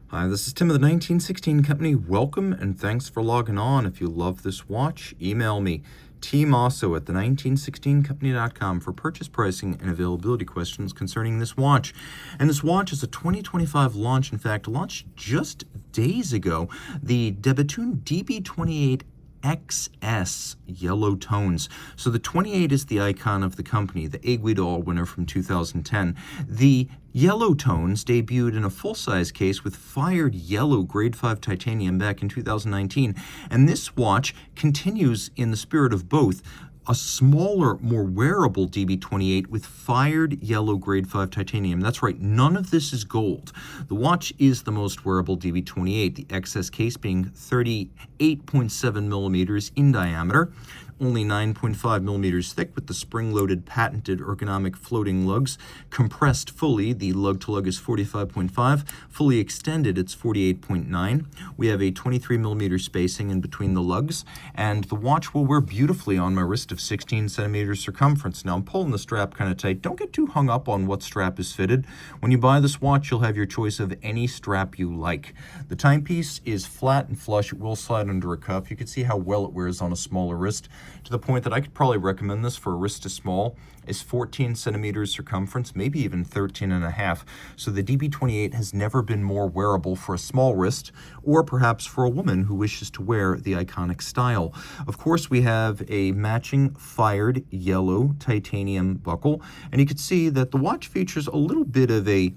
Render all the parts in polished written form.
Hi, this is Tim of the 1916 Company. Welcome and thanks for logging on. If you love this watch, email me, Team Mosso at the1916company.com for purchase pricing and availability questions concerning this watch. And this watch is a 2025 launch. In fact, launched just days ago. The Bethune DB28XS Yellow Tones. So the 28 is the icon of the company, the Aiguidol winner from 2010. The Yellow Tones debuted in a full-size case with fired yellow grade 5 titanium back in 2019, and this watch continues in the spirit of both. A smaller, more wearable DB28 with fired yellow grade 5 titanium. That's right, none of this is gold. The watch is the most wearable DB28, the XS case being 38.7 millimeters in diameter, only 9.5 millimeters thick, with the spring-loaded patented ergonomic floating lugs. Compressed fully, the lug-to-lug is 45.5. Fully extended, it's 48.9. We have a 23 millimeter spacing in between the lugs, and the watch will wear beautifully on my wrist of 16 centimeters circumference. Now, I'm pulling the strap kind of tight. Don't get too hung up on what strap is fitted. When you buy this watch, you'll have your choice of any strap you like. The timepiece is flat and flush. It will slide under a cuff. You can see how well it wears on a smaller wrist, to the point that I could probably recommend this for a wrist as small as 14 centimeters circumference, maybe even 13 and a half. So the DB28 has never been more wearable for a small wrist, or perhaps for a woman who wishes to wear the iconic style. Of course, we have a matching fired yellow titanium buckle, and you can see that the watch features a little bit of a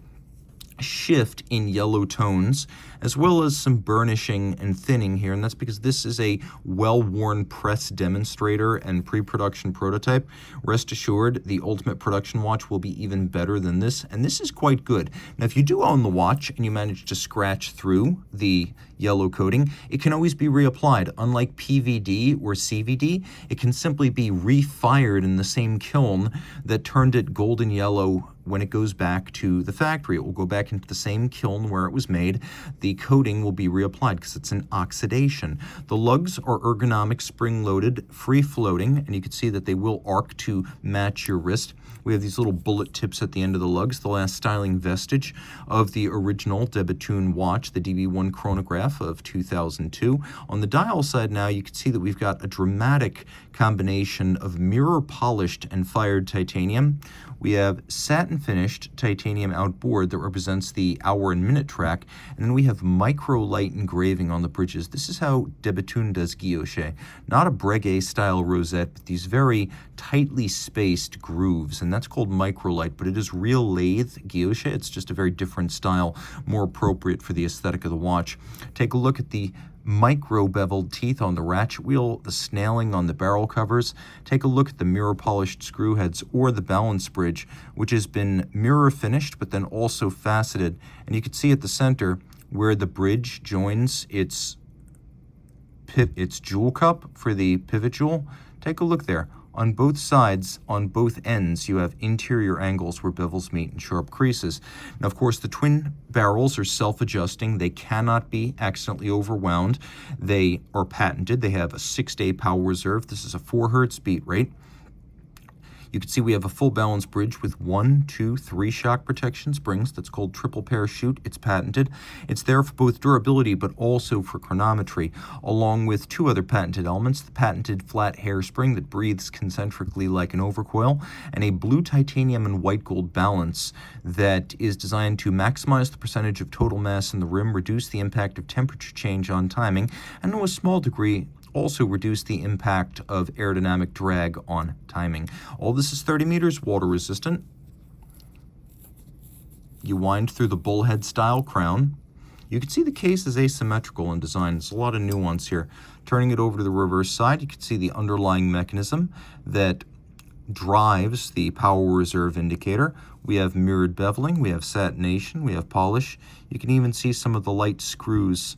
shift in yellow tones, as well as some burnishing and thinning here, and that's because this is a well-worn press demonstrator and pre-production prototype. Rest assured, the ultimate production watch will be even better than this, and this is quite good. Now, if you do own the watch and you manage to scratch through the yellow coating, it can always be reapplied. Unlike PVD or CVD, it can simply be refired in the same kiln that turned it golden yellow. When it goes back to the factory, it will go back into the same kiln where it was made. The coating will be reapplied because it's an oxidation. The lugs are ergonomic, spring-loaded, free-floating, and you can see that they will arc to match your wrist. We have these little bullet tips at the end of the lugs, the last styling vestige of the original Bethune watch, the DB1 chronograph of 2002. On the dial side now, you can see that we've got a dramatic combination of mirror-polished and fired titanium. We have satin-finished titanium outboard that represents the hour and minute track, and then we have micro-light engraving on the bridges. This is how Bethune does guilloche. Not a Breguet-style rosette, but these very tightly spaced grooves, and that's called micro-light, but it is real lathe guilloche. It's just a very different style, more appropriate for the aesthetic of the watch. Take a look at the micro-beveled teeth on the ratchet wheel, the snailing on the barrel covers. Take a look at the mirror-polished screw heads or the balance bridge, which has been mirror-finished but then also faceted. And you can see at the center where the bridge joins its jewel cup for the pivot jewel. Take a look there. On both sides, on both ends, you have interior angles where bevels meet and sharp creases. Now, of course, the twin barrels are self-adjusting. They cannot be accidentally overwound. They are patented. They have a 6-day power reserve. This is a 4 hertz beat rate. You can see we have a full balance bridge with 1, 2, 3 shock protection springs. That's called triple parachute. It's patented. It's there for both durability but also for chronometry, along with 2 other patented elements: the patented flat hairspring that breathes concentrically like an overcoil, and a blue titanium and white gold balance that is designed to maximize the percentage of total mass in the rim, reduce the impact of temperature change on timing, and to a small degree also reduce the impact of aerodynamic drag on timing. All this is 30 meters, water resistant. You wind through the bullhead style crown. You can see the case is asymmetrical in design. There's a lot of nuance here. Turning it over to the reverse side, you can see the underlying mechanism that drives the power reserve indicator. We have mirrored beveling, we have satination, we have polish. You can even see some of the light screws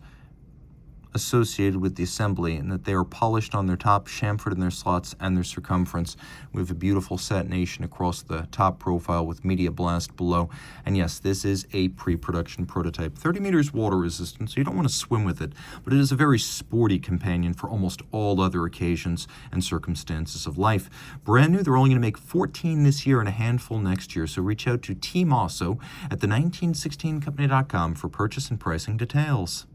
associated with the assembly, and that they are polished on their top, chamfered in their slots, and their circumference. We have a beautiful satination across the top profile with media blast below. And yes, this is a pre-production prototype. 30 meters water resistant, so you don't want to swim with it, but it is a very sporty companion for almost all other occasions and circumstances of life. Brand new, they're only going to make 14 this year and a handful next year, so reach out to Team Mosso at the 1916company.com for purchase and pricing details.